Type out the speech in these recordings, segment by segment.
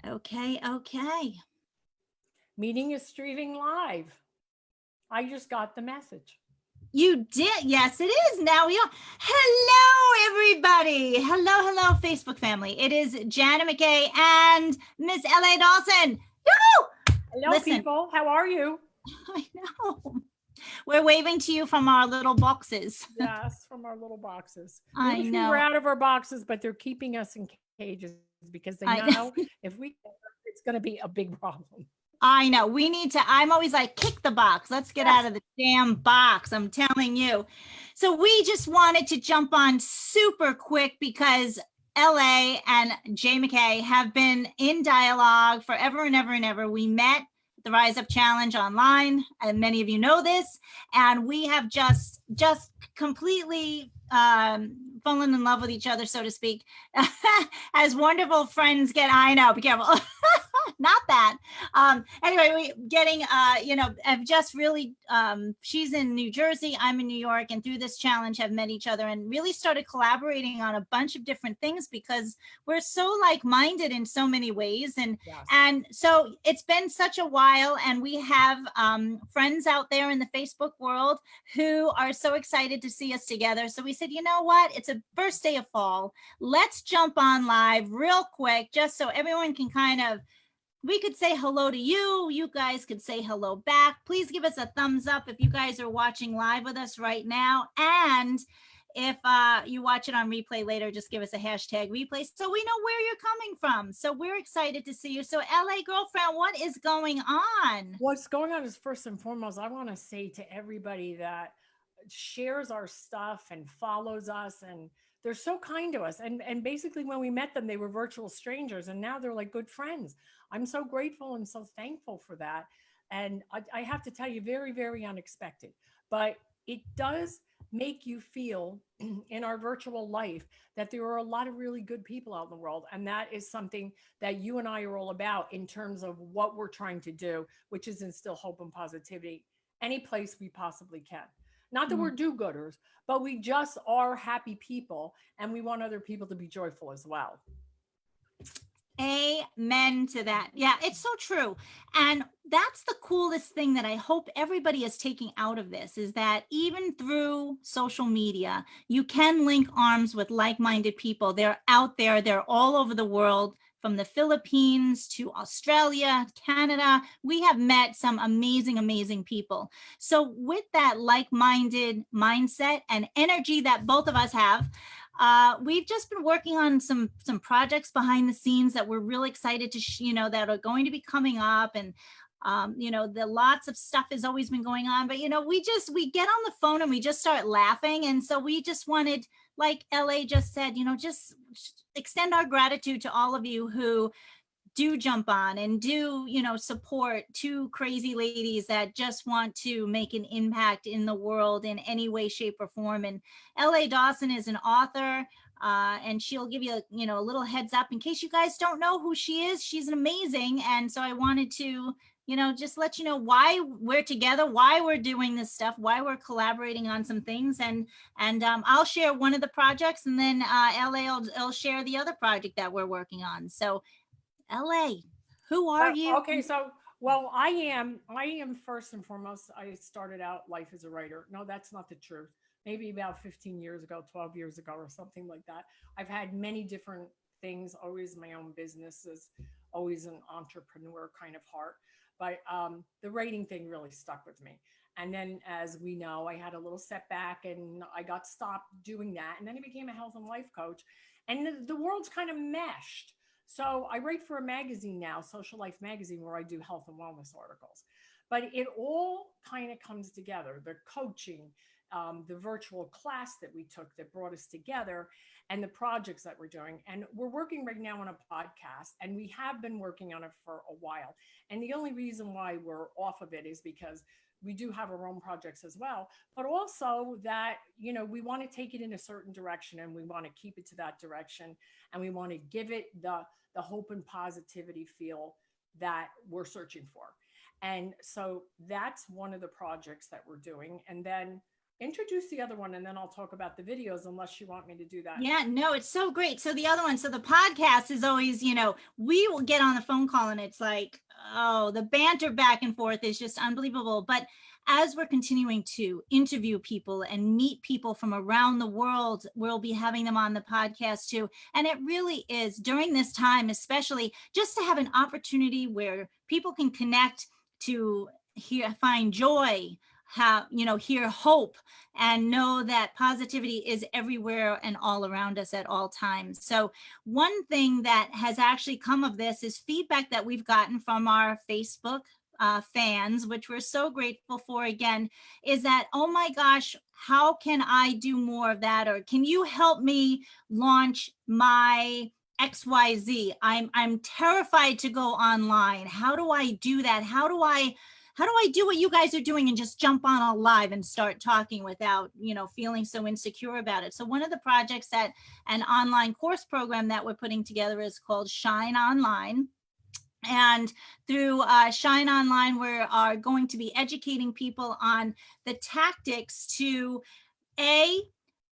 Okay, okay. Meeting is streaming live. I just got the message. You did. Yes, it is. Now we are. Hello, everybody. Hello, Facebook family. It is Janet Mackay and Miss L.A. Dawson. Yoo! Hello, Listen, people. How are you? I know. We're waving to you from our little boxes. Yes, from our little boxes. We I wish we were know. out of our boxes, but they're keeping us in cages because they know I if we it's going to be a big problem. I know. We need to. I'm always like, kick the box. Let's get out Yes. of the damn box. I'm telling you. So we just wanted to jump on super quick because LA and Jay McKay have been in dialogue forever and ever and ever. We met at the Rise Up Challenge online, and many of you know this. And we have just completely fallen in love with each other, so to speak. As wonderful friends get, I know, be careful. Not that. Anyway, we getting, I've just really, she's in New Jersey, I'm in New York, and through this challenge have met each other and really started collaborating on a bunch of different things because we're so like-minded in so many ways. Yes. And so it's been such a while, and we have friends out there in the Facebook world who are so excited to see us together. So we said, you know what? It's a first day of fall. Let's jump on live real quick, just so everyone can kind of, we could say hello to you. You guys could say hello back. Please give us a thumbs up if you guys are watching live with us right now. And if you watch it on replay later, just give us a hashtag replay so we know where you're coming from. So we're excited to see you. So LA girlfriend, what is going on? What's going on is, first and foremost, I want to say to everybody that shares our stuff and follows us, and they're so kind to us. And basically when we met them, they were virtual strangers, and now they're like good friends. I'm so grateful and so thankful for that. And I have to tell you, very, very unexpected. But it does make you feel in our virtual life that there are a lot of really good people out in the world. And that is something that you and I are all about in terms of what we're trying to do, which is instill hope and positivity any place we possibly can. Not that we're do gooders, but we just are happy people, and we want other people to be joyful as well. Amen to that. Yeah, it's so true. And that's the coolest thing that I hope everybody is taking out of this is that even through social media, you can link arms with like-minded people. They're out there, they're all over the world, from the Philippines to Australia, Canada. We have met some amazing, amazing people. So with that like-minded mindset and energy that both of us have, we've just been working on some projects behind the scenes that we're really excited to, that are going to be coming up. And the lots of stuff has always been going on, but we get on the phone and we just start laughing. And so we just wanted, like LA just said, just extend our gratitude to all of you who do jump on and do, support two crazy ladies that just want to make an impact in the world in any way, shape, or form. And LA Dawson is an author, and she'll give you, a little heads up in case you guys don't know who she is. She's amazing. And so I wanted to, just let you know why we're together, why we're doing this stuff, why we're collaborating on some things. And I'll share one of the projects, and then LA will share the other project that we're working on. So LA, who are you? Okay, so well, I am first and foremost. I started out life as a writer. No, that's not the truth. Maybe about 15 years ago, 12 years ago, or something like that. I've had many different things. Always my own businesses. Always an entrepreneur kind of heart. But the writing thing really stuck with me. And then, as we know, I had a little setback, and I got stopped doing that. And then I became a health and life coach, and the world's kind of meshed. So I write for a magazine now, Social Life Magazine, where I do health and wellness articles. But it all kind of comes together, the coaching, the virtual class that we took that brought us together, and the projects that we're doing. And we're working right now on a podcast, and we have been working on it for a while. And the only reason why we're off of it is because we do have our own projects as well, but also that, we want to take it in a certain direction, and we want to keep it to that direction, and we want to give it the hope and positivity feel that we're searching for. And so that's one of the projects that we're doing. And then introduce the other one and then I'll talk about the videos unless you want me to do that. Yeah, no, it's so great. So the other one, so the podcast is always, we will get on the phone call and it's like, oh, the banter back and forth is just unbelievable. But as we're continuing to interview people and meet people from around the world, we'll be having them on the podcast too. And it really is during this time, especially just to have an opportunity where people can connect to find joy, hear hope, and know that positivity is everywhere and all around us at all times. So one thing that has actually come of this is feedback that we've gotten from our Facebook fans, which we're so grateful for, again, is that, oh my gosh, how can I do more of that? Or can you help me launch my XYZ? I'm terrified to go online. How do I do that? How do I do what you guys are doing and just jump on a live and start talking without, feeling so insecure about it? So one of the projects that an online course program that we're putting together is called Shine Online. And through Shine Online, we are going to be educating people on the tactics to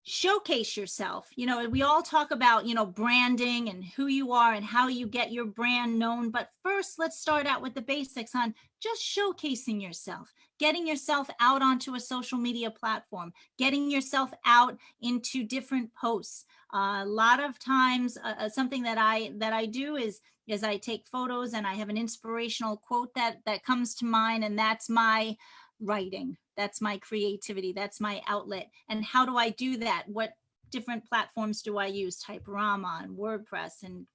showcase yourself. We all talk about, branding and who you are and how you get your brand known. But first, let's start out with the basics on just showcasing yourself, getting yourself out onto a social media platform, getting yourself out into different posts. A lot of times, something that I do is I take photos and I have an inspirational quote that comes to mind, and that's my writing. That's my creativity. That's my outlet. And how do I do that? What different platforms do I use? Typorama and WordPress and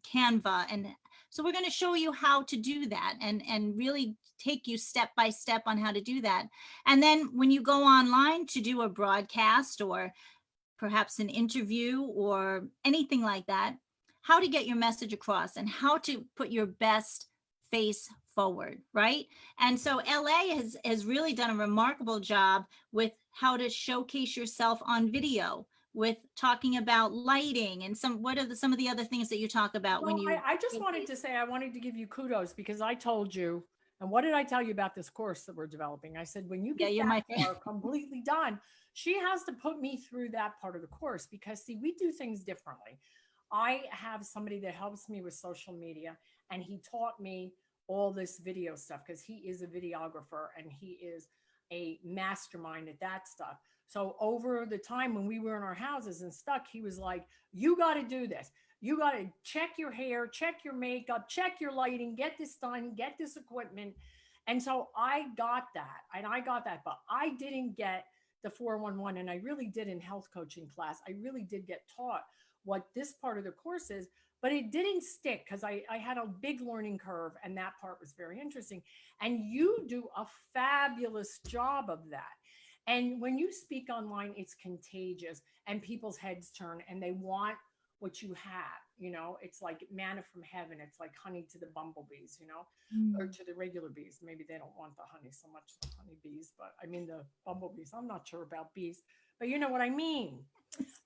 Canva. And so we're going to show you how to do that and really take you step by step on how to do that. And then when you go online to do a broadcast or perhaps an interview or anything like that, how to get your message across and how to put your best face forward, right? And so LA has really done a remarkable job with how to showcase yourself on video, with talking about lighting and some of the other things that you talk about when you. I just wanted to say, I wanted to give you kudos because I told you, and what did I tell you about this course that we're developing? I said, when you get that part completely done, she has to put me through that part of the course because see, we do things differently. I have somebody that helps me with social media, and he taught me all this video stuff because he is a videographer and he is a mastermind at that stuff. So over the time when we were in our houses and stuck, he was like, you got to do this. You got to check your hair, check your makeup, check your lighting, get this done, get this equipment. And so I got that, but I didn't get the 411. And I really did in health coaching class. I really did get taught what this part of the course is, but it didn't stick because I had a big learning curve and that part was very interesting. And you do a fabulous job of that. And when you speak online, it's contagious and people's heads turn and they want what you have, it's like manna from heaven. It's like honey to the bumblebees, or to the regular bees. Maybe they don't want the honey so much, the honeybees, but I mean the bumblebees. I'm not sure about bees, but you know what I mean.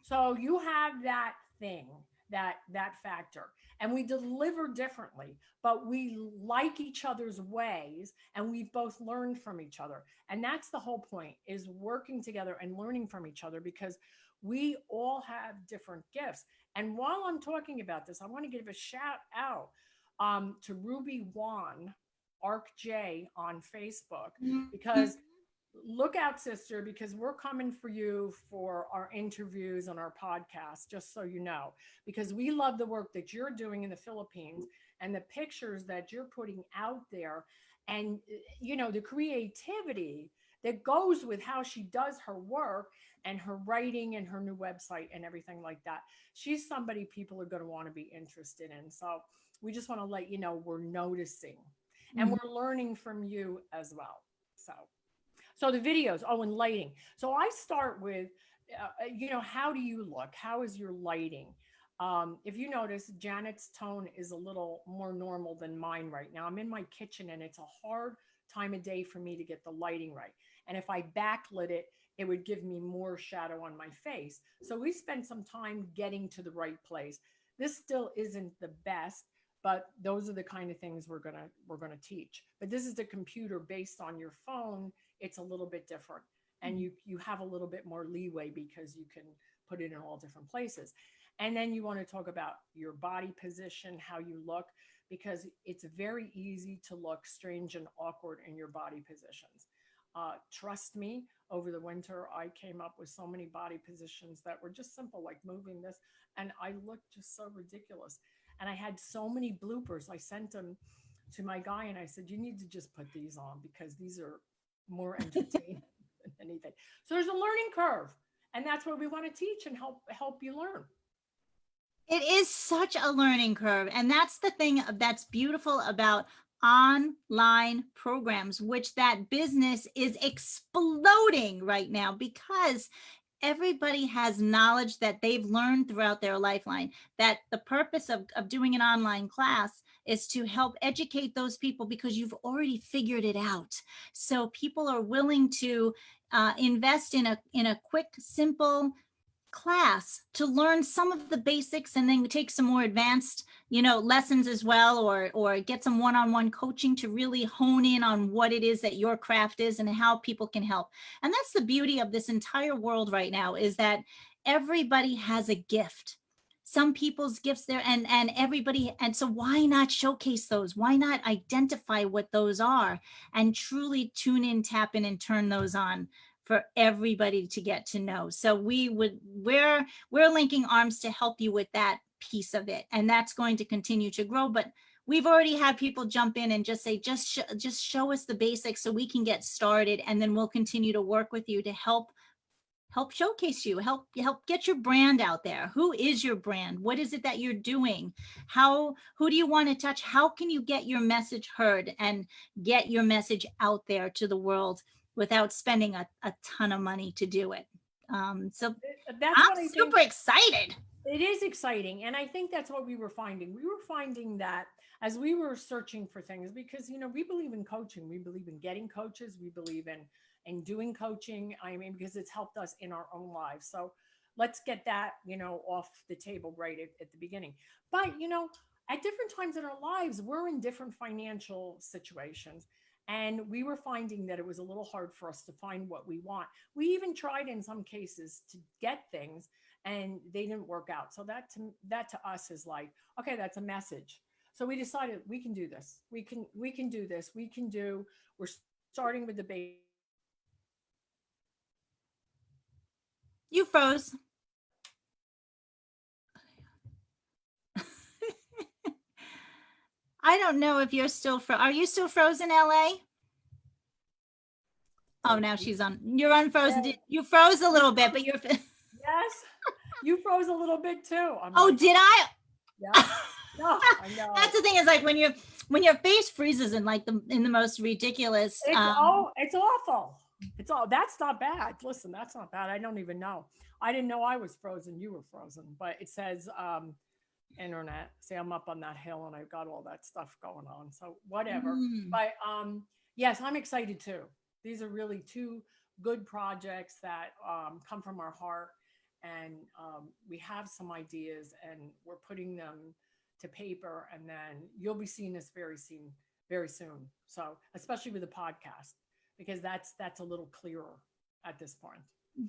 So you have that thing, that factor, and we deliver differently, but we like each other's ways and we've both learned from each other. And that's the whole point, is working together and learning from each other because we all have different gifts. And while I'm talking about this, I want to give a shout out to Ruby Wan, Arc J on Facebook, because look out, sister, because we're coming for you for our interviews on our podcast, just so you know, because we love the work that you're doing in the Philippines and the pictures that you're putting out there and, the creativity that goes with how she does her work and her writing and her new website and everything like that. She's somebody people are going to want to be interested in. So we just want to let you know we're noticing and we're learning from you as well. So the videos, and lighting. So I start with, how do you look? How is your lighting? If you notice, Janet's tone is a little more normal than mine right now. I'm in my kitchen and it's a hard time of day for me to get the lighting right. And if I backlit it, it would give me more shadow on my face. So we spent some time getting to the right place. This still isn't the best, but those are the kind of things we're gonna teach. But this is the computer based on your phone. It's a little bit different. and you have a little bit more leeway because you can put it in all different places. And then you want to talk about your body position, how you look, because it's very easy to look strange and awkward in your body positions. Trust me, over the winter, I came up with so many body positions that were just simple, like moving this, and I looked just so ridiculous. And I had so many bloopers. I sent them to my guy and I said, you need to just put these on because these are more entertaining than anything. So there's a learning curve. And that's what we want to teach and help you learn. It is such a learning curve. And that's the thing that's beautiful about online programs, which that business is exploding right now because everybody has knowledge that they've learned throughout their lifeline, that the purpose of doing an online class is to help educate those people because you've already figured it out. So people are willing to invest in a quick, simple class to learn some of the basics and then take some more advanced lessons as well, or get some one-on-one coaching to really hone in on what it is that your craft is and how people can help. And that's the beauty of this entire world right now, is that everybody has a gift. Some people's gifts there, and everybody, and so why not showcase those? Why not identify what those are and truly tune in, tap in, and turn those on for everybody to get to know? So we're linking arms to help you with that piece of it, and that's going to continue to grow. But we've already had people jump in and just say, just show us the basics so we can get started, and then we'll continue to work with you to help showcase you, help get your brand out there. Who is your brand? What is it that you're doing? Who do you want to touch? How can you get your message heard and get your message out there to the world without spending a ton of money to do it? So That's what I'm super excited. It is exciting. And I think that's what we were finding. We were finding that as we were searching for things, because, we believe in coaching. We believe in getting coaches. We believe in doing coaching. I mean, because it's helped us in our own lives. So let's get that, off the table right at the beginning. But, at different times in our lives, we're in different financial situations. And we were finding that it was a little hard for us to find what we want. We even tried in some cases to get things and they didn't work out. So that to us is like, okay, that's a message. So we decided we can do this. We can do this. We're starting with the base. You froze. I don't know if you're still are you still frozen, LA? Oh, now she's on. You're unfrozen. Yeah. You froze a little bit, but you're. Yes, you froze a little bit too. Oh, like, did I? Yeah. No, I know. That's the thing, is like when your face freezes in the most ridiculous. It's awful. That's not bad. Listen, that's not bad. I don't even know. I didn't know I was frozen. You were frozen, but it says internet. See, I'm up on that hill and I've got all that stuff going on. So whatever. But yes, I'm excited too. These are really two good projects that come from our heart, and we have some ideas and we're putting them to paper, and then you'll be seeing this very soon. So especially with the podcast, because that's a little clearer at this point.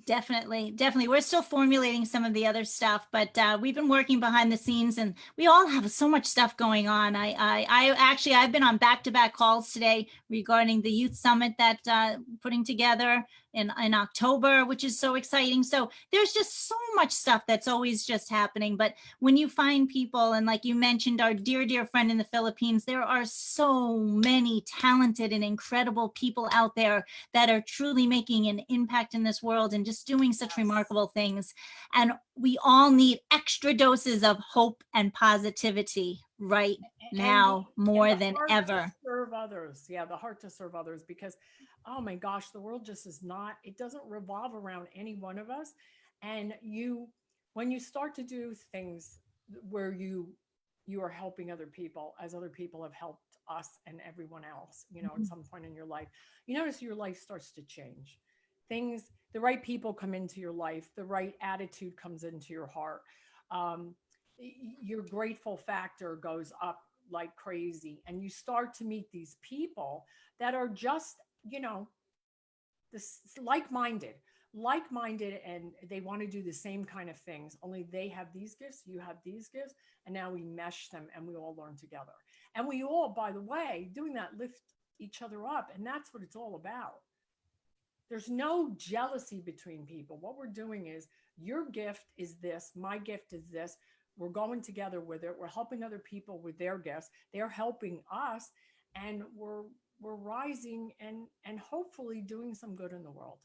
Definitely. We're still formulating some of the other stuff, but we've been working behind the scenes, and we all have so much stuff going on. I've been on back-to-back calls today regarding the youth summit that putting together in October, which is so exciting. So there's just so much stuff that's always just happening. But when you find people, and like you mentioned, our dear friend in the Philippines, there are so many talented and incredible people out there that are truly making an impact in this world and just doing such remarkable things. And we all need extra doses of hope and positivity right now, more than ever. To serve others. Yeah, the heart to serve others, because oh my gosh, the world just is not, it doesn't revolve around any one of us. And when you start to do things where you are helping other people, as other people have helped us and everyone else, at some point in your life, you notice your life starts to change. The right people come into your life, the right attitude comes into your heart. Your grateful factor goes up like crazy, and you start to meet these people that are just, this like-minded, and they want to do the same kind of things, only they have these gifts, you have these gifts, and now we mesh them and we all learn together. And we all, by the way, doing that, lift each other up, and that's what it's all about. There's no jealousy between people. What we're doing is, your gift is this, my gift is this. We're going together with it. We're helping other people with their gifts. They're helping us, and we're rising and hopefully doing some good in the world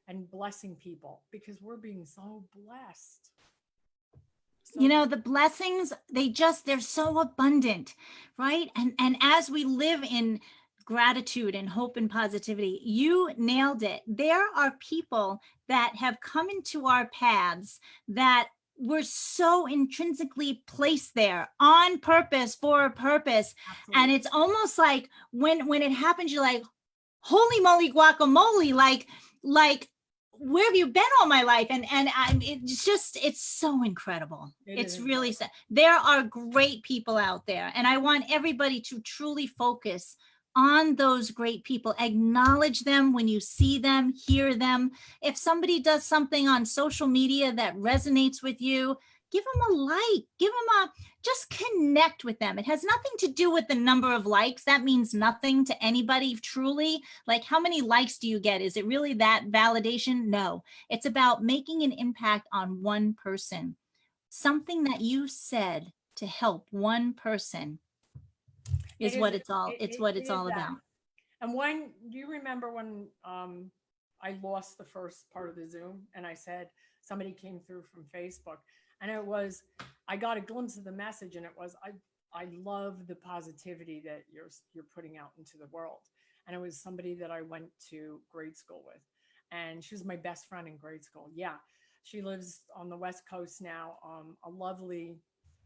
and blessing people, because we're being so blessed. You know, the blessings, they're so abundant, right? And as we live in gratitude and hope and positivity, you nailed it. There are people that have come into our paths that were so intrinsically placed there on purpose, for a purpose. Absolutely. And it's almost like when it happens, you're like, holy moly guacamole, like where have you been all my life? And it's so incredible. It's really sad. There are great people out there, and I want everybody to truly focus on those great people. Acknowledge them when you see them, hear them. If somebody does something on social media that resonates with you, give them a like, just connect with them. It has nothing to do with the number of likes. That means nothing to anybody, truly. Like, how many likes do you get? Is it really that validation? No, it's about making an impact on one person. Something that you said to help one person is what it's all about. And when, do you remember when I lost the first part of the Zoom, and I said somebody came through from Facebook, and it was, I got a glimpse of the message, and it was, I love the positivity that you're putting out into the world. And it was somebody that I went to grade school with, and she was my best friend in grade school. Yeah, she lives on the West Coast now. A lovely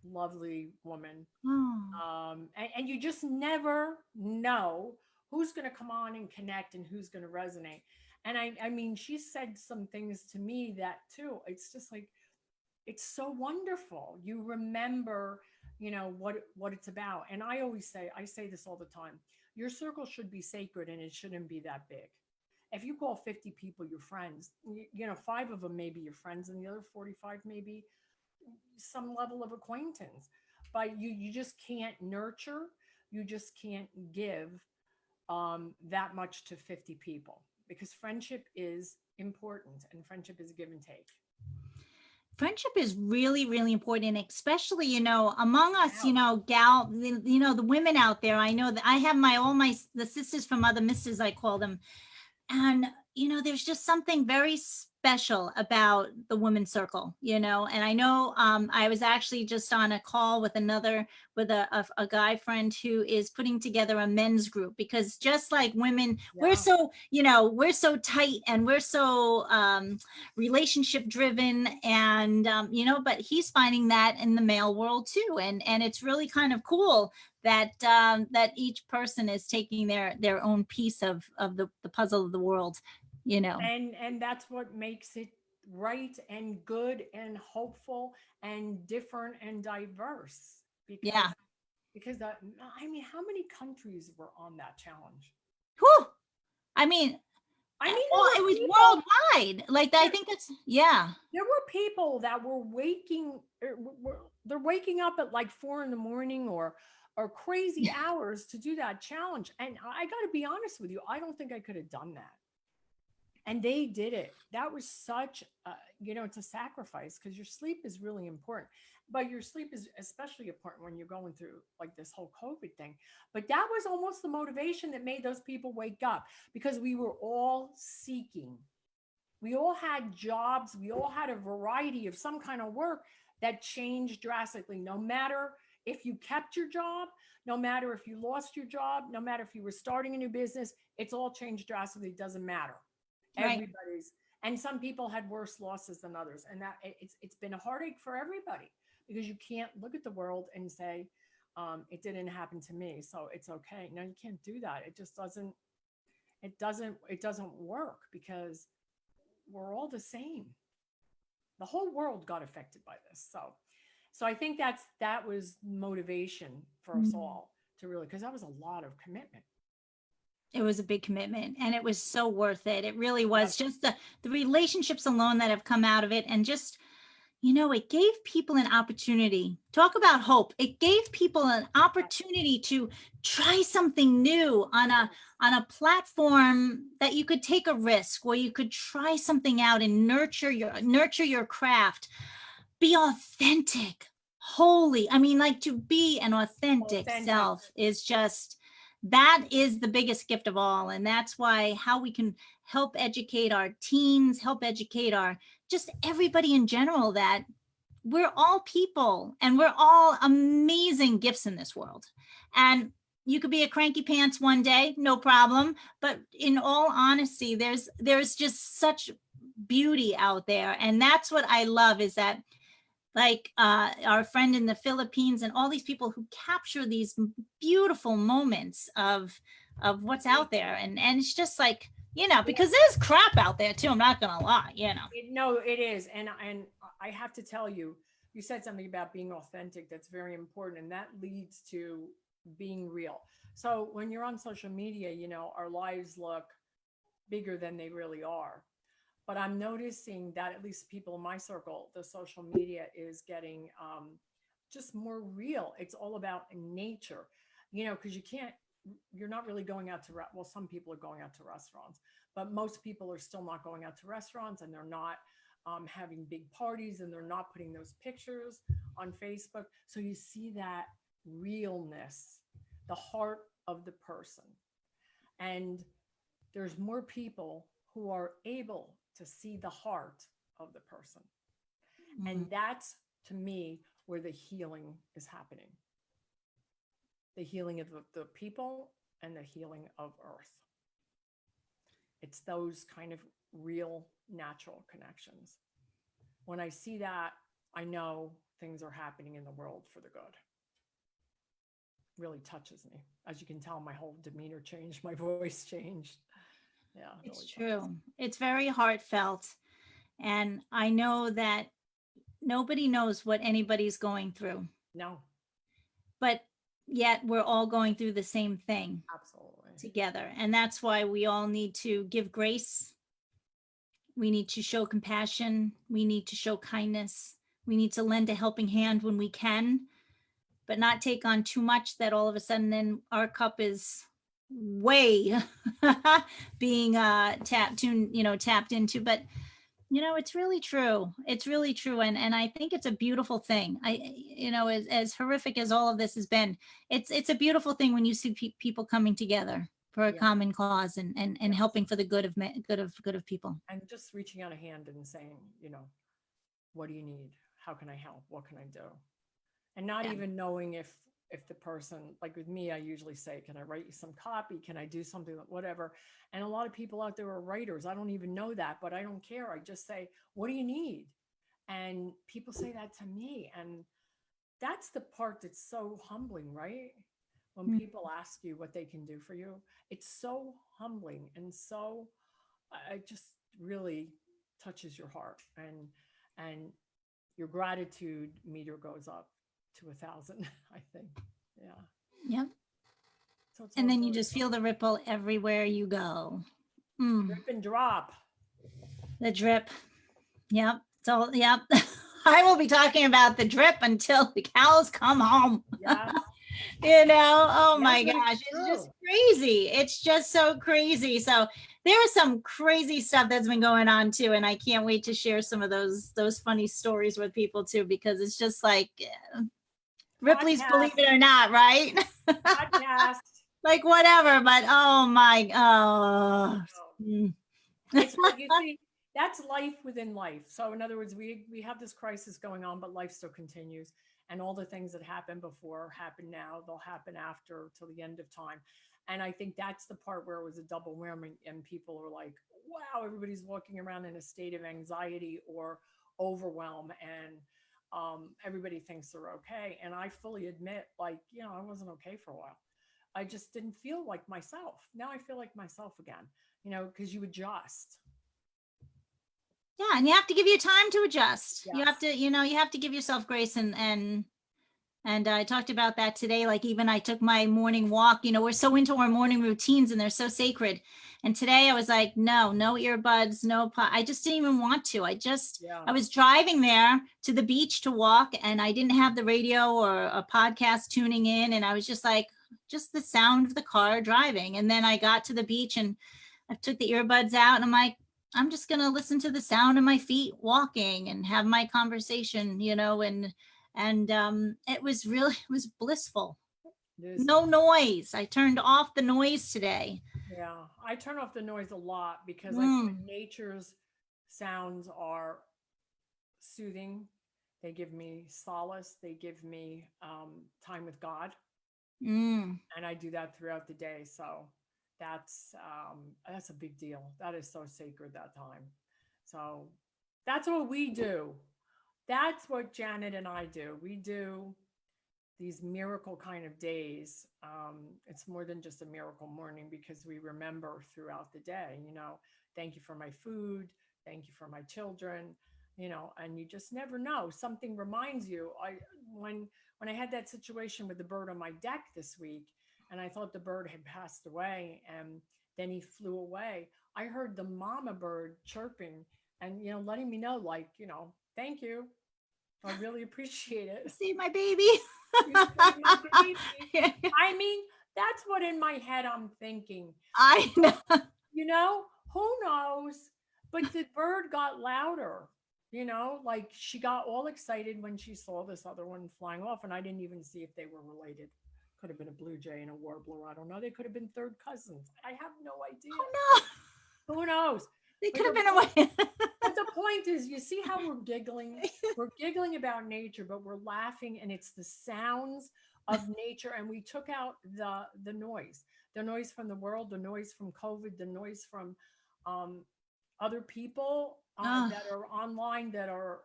woman. And you just never know who's going to come on and connect and who's going to resonate. And I mean, she said some things to me that too, it's just like, it's so wonderful. You remember, what it's about. And I say this all the time. Your circle should be sacred, and it shouldn't be that big. If you call 50 people your friends, 5 of them may be your friends, and the other 45 may be some level of acquaintance. But you just can't nurture, you just can't give that much to 50 people, because friendship is important, and friendship is give and take. Friendship is really, really important, especially, among us, the women out there. I know that I have the sisters from other misses, I call them. And, there's just something very special about the women's circle, and I know I was actually just on a call with a guy friend who is putting together a men's group, because just like women, we're so tight, and we're so relationship driven, and, but he's finding that in the male world too. And it's really kind of cool that each person is taking their own piece of the puzzle of the world, And that's what makes it right and good and hopeful and different and diverse. Because I mean, how many countries were on that challenge? Whew. I mean, it was worldwide. Like, I think there were people that were they're waking up at like 4 a.m. or crazy hours to do that challenge. And I got to be honest with you, I don't think I could have done that. And they did it. That was such it's a sacrifice, because your sleep is really important. But your sleep is especially important when you're going through like this whole COVID thing. But that was almost the motivation that made those people wake up, because we were all seeking. We all had jobs. We all had a variety of some kind of work that changed drastically. No matter if you kept your job, no matter if you lost your job, no matter if you were starting a new business, it's all changed drastically. It doesn't matter. Everybody's, and some people had worse losses than others. And that it's been a heartache for everybody, because you can't look at the world and say, it didn't happen to me, so it's okay. No, you can't do that. It just doesn't, it doesn't work, because we're all the same. The whole world got affected by this. So I think that was motivation for us all to really, because that was a lot of commitment. It was a big commitment, and it was so worth it. It really was. Yep. Just the relationships alone that have come out of it, and just, it gave people an opportunity. Talk about hope. It gave people an opportunity to try something new on a platform that you could take a risk, where you could try something out and nurture your craft, be authentic, holy. I mean, like, to be an authentic Authentic. self is just, that is the biggest gift of all. And that's why how we can help educate our teens, help educate our, just everybody in general, that we're all people and we're all amazing gifts in this world. And you could be a cranky pants one day, no problem. But in all honesty, there's just such beauty out there. And that's what I love, is that, like, our friend in the Philippines and all these people who capture these beautiful moments of what's out there. And it's just like, because there's crap out there too. I'm not gonna lie, No, it is. And I have to tell you, you said something about being authentic. That's very important. And that leads to being real. So when you're on social media, our lives look bigger than they really are. But I'm noticing that at least people in my circle, the social media is getting just more real. It's all about nature, because you're not really going out to, well, some people are going out to restaurants, but most people are still not going out to restaurants, and they're not having big parties, and they're not putting those pictures on Facebook. So you see that realness, the heart of the person. And there's more people who are able to see the heart of the person. Mhm. And that's, to me, where the healing is happening. The healing of the people and the healing of Earth. It's those kind of real, natural connections. When I see that, I know things are happening in the world for the good. Really touches me. As you can tell, my whole demeanor changed, my voice changed. Yeah, It's really touches. true. It's very heartfelt. And I know that nobody knows what anybody's going through, No, but yet we're all going through the same thing absolutely. together. And that's why we all need to give grace. We need to show compassion. We need to show kindness. We need to lend a helping hand when we can, but not take on too much that all of a sudden then our cup is way being tapped into. But it's really true. It's really true. And I think it's a beautiful thing. As horrific as all of this has been, it's a beautiful thing when you see people coming together for a Yeah. common cause and Yes. helping for the good of people. And just reaching out a hand and saying, what do you need? How can I help? What can I do? And not Yeah. even knowing if the person, like with me, I usually say, can I write you some copy? Can I do something, whatever? And a lot of people out there are writers. I don't even know that, but I don't care. I just say, what do you need? And people say that to me. And that's the part that's so humbling, right? When Mm. people ask you what they can do for you, it's so humbling. And so it just really touches your heart, and your gratitude meter goes up to 1,000, I think. Yeah. Yep. So it's And all then you good. just feel the ripple everywhere you go. Mm, Rip and drop. the drip. Yep. So, yep. I will be talking about the drip until the cows come home. Yeah. Oh my Yes, but gosh, it's it's just true. crazy. It's just so crazy. So there is some crazy stuff that's been going on too, and I can't wait to share some of those funny stories with people too, because it's just like Ripley's Believe It or Not, right? Podcast. Like whatever, but oh my, It's what you see. That's life within life. So in other words, we have this crisis going on, but life still continues. And all the things that happened before happen now. They'll happen after till the end of time. And I think that's the part where it was a double whammy, and people are like, wow, everybody's walking around in a state of anxiety or overwhelm, and everybody thinks they're okay. And I fully admit, like, I wasn't okay for a while. I just didn't feel like myself. Now I feel like myself again, because you adjust. Yeah, and you have to give you time to adjust. You Yes. have to, you have to give yourself grace and And I talked about that today. Like even I took my morning walk, we're so into our morning routines and they're so sacred. And today I was like, no earbuds, I just didn't even want to. Yeah. I was driving there to the beach to walk and I didn't have the radio or a podcast tuning in. And I was just like, just the sound of the car driving. And then I got to the beach and I took the earbuds out and I'm like, I'm just going to listen to the sound of my feet walking and have my conversation, and it was blissful. This, No noise. I turned off the noise today. yeah. I turn off the noise a lot because I Mm, find nature's sounds are soothing. They give me solace. They give me time with God, mm. and I do that throughout the day. So that's a big deal. That is so sacred, that time. So that's what we do. That's what Janet and I do. We do these miracle kind of days. It's more than just a miracle morning because we remember throughout the day, thank you for my food, thank you for my children, and you just never know. Something reminds you. When I had that situation with the bird on my deck this week, and I thought the bird had passed away, and then he flew away. I heard the mama bird chirping and letting me know, like, thank you. I really appreciate it. See my baby. You saved my baby. I mean, that's what in my head I'm thinking. I know. Who knows? But the bird got louder, like she got all excited when she saw this other one flying off, and I didn't even see if they were related. Could have been a blue jay and a warbler. I don't know. They could have been third cousins. I have no idea. Oh no. Who knows? They But could have the been away. But the point is, you see how we're giggling? We're giggling about nature, but we're laughing, and it's the sounds of nature. And we took out the noise from the world, the noise from COVID, the noise from other people Oh, that are online, that are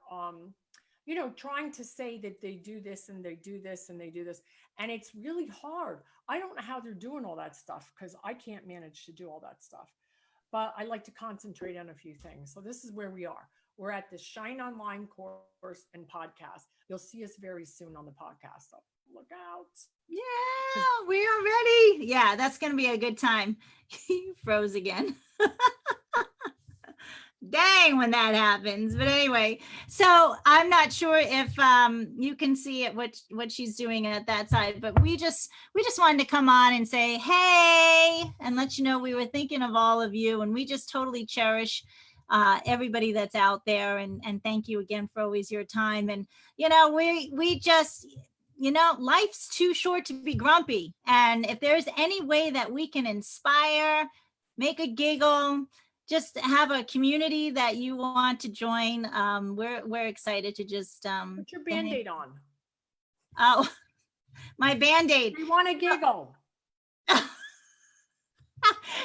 trying to say that they do this and they do this and they do this, and it's really hard. I don't know how they're doing all that stuff because I can't manage to do all that stuff, but I like to concentrate on a few things. So this is where we are. We're at the Shine Online course and podcast. You'll see us very soon on the podcast. So look out. yeah, we are ready. Yeah, that's going to be a good time. He froze again. Dang, when that happens. But anyway, so I'm not sure if you can see it what she's doing at that side, but we just wanted to come on and say hey and let you know we were thinking of all of you, and we just totally cherish everybody that's out there, and thank you again for always your time. And we just life's too short to be grumpy, and if there's any way that we can inspire, make a giggle, just have a community that you want to join, we're excited to just Put your Band-Aid on. Oh, my Band-Aid. We want to giggle.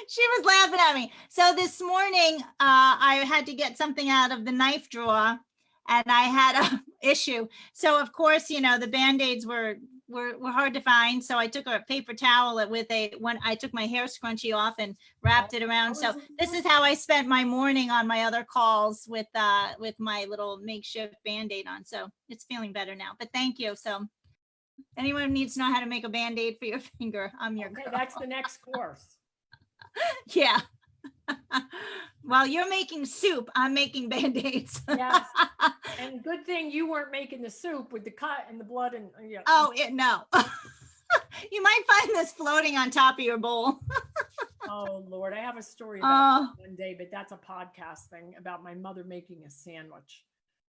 She was laughing at me. So this morning, I had to get something out of the knife drawer, and I had a issue. So of course, the Band-Aids were hard to find. So I took a paper towel when I took my hair scrunchie off and wrapped it around. So this is how I spent my morning on my other calls with my little makeshift Band-Aid on. So it's feeling better now. But thank you. So anyone needs to know how to make a Band-Aid for your finger, I'm your girl. That's the next course. Yeah. While you're making soup, I'm making Band-Aids. Yes. And good thing you weren't making the soup with the cut and the blood and yeah. Oh, no. You might find this floating on top of your bowl. Oh Lord, I have a story about that one day, but that's a podcast thing about my mother making a sandwich.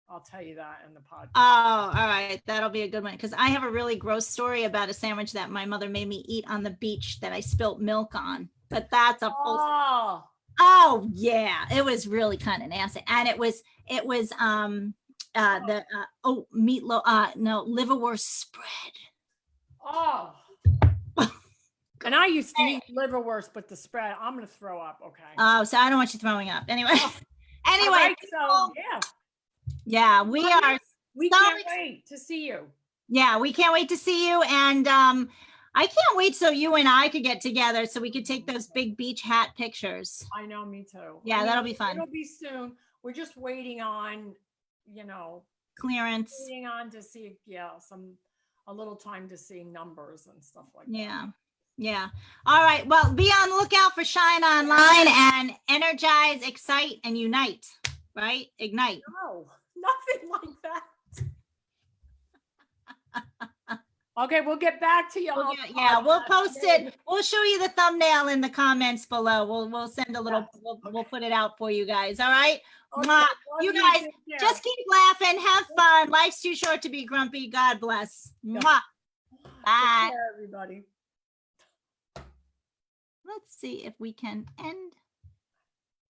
I'll tell you that in the podcast. Oh, all right. That'll be a good one, because I have a really gross story about a sandwich that my mother made me eat on the beach that I spilt milk on. But that's a full. Oh yeah, it was really kind of nasty, and it was meatloaf. No, liverwurst spread. Oh. And I used to eat liverwurst, but the spread, I'm gonna throw up. Okay. Oh, so I don't want you throwing up. Anyway. Anyway. Right, so yeah. Yeah, we can't wait to see you. Yeah, we can't wait to see you, and I can't wait so you and I could get together so we could take those big beach hat pictures. I know, me too. Yeah, that'll be fun. It'll be soon. We're just waiting on, clearance. Waiting on to see, some a little time to see numbers and stuff like that. Yeah. Yeah. All right. Well, be on the lookout for Shine Online and Energize, Excite, and Unite, right? Ignite. No, nothing like that. Okay, we'll get back to you. Yeah, we'll post it. We'll show you the thumbnail in the comments below. We'll send a little, we'll put it out for you guys. All right. Okay, Mwah. love You guys take care. just keep laughing, have fun. Life's too short to be grumpy. God bless. Yeah. Mwah. Take Bye. care, everybody. Let's see if we can end